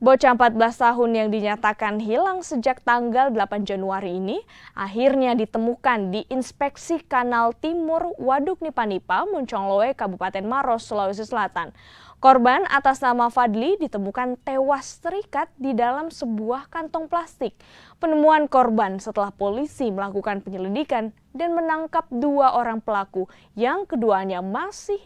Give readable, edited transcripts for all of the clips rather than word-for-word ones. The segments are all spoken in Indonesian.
Bocah 14 tahun yang dinyatakan hilang sejak tanggal 8 Januari ini akhirnya ditemukan di Inspeksi Kanal Timur Waduk Nipa-Nipa, Moncongloe, Kabupaten Maros, Sulawesi Selatan. Korban atas nama Fadli ditemukan tewas terikat di dalam sebuah kantong plastik. Penemuan korban setelah polisi melakukan penyelidikan dan menangkap 2 orang pelaku yang keduanya masih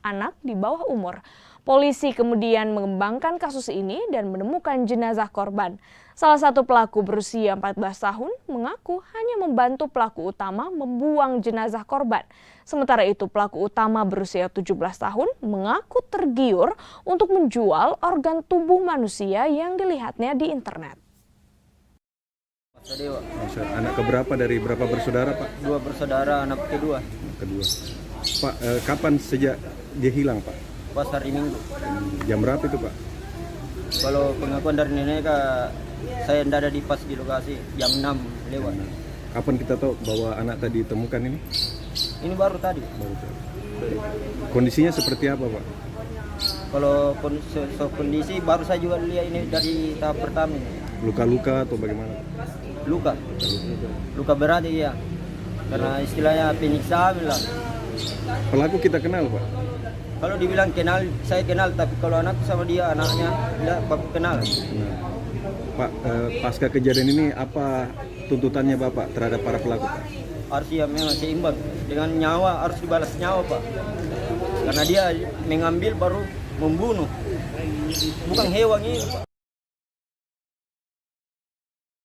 anak di bawah umur. Polisi kemudian mengembangkan kasus ini dan menemukan jenazah korban. Salah satu pelaku berusia 14 tahun mengaku hanya membantu pelaku utama membuang jenazah korban. Sementara itu pelaku utama berusia 17 tahun mengaku tergiur untuk menjual organ tubuh manusia yang dilihatnya di internet. Anak keberapa dari berapa bersaudara, Pak? 2 bersaudara, anak kedua. Pak, kapan sejak dia hilang, Pak? Pas hari Minggu. Jam berapa itu, Pak? Kalau pengakuan dari nenek, saya tidak ada di pas di lokasi, jam 6 lewat. Kapan kita tahu bahwa anak tadi ditemukan ini? Ini baru tadi. Kondisinya seperti apa, Pak? Kalau kondisi baru saya juga lihat ini dari tahap pertama. Luka-luka atau bagaimana? Luka berat ya. Karena istilahnya penyiksaan lah. Pelaku kita kenal, Pak? Kalau dibilang kenal, saya kenal, tapi kalau anak sama dia, anaknya tidak baku kenal. Pak, pasca kejadian ini apa tuntutannya Bapak terhadap para pelaku, Pak? Harus ya memang seimbang. Dengan nyawa harus dibalas nyawa, Pak. Karena dia mengambil baru membunuh. Bukan hewan ini, Pak.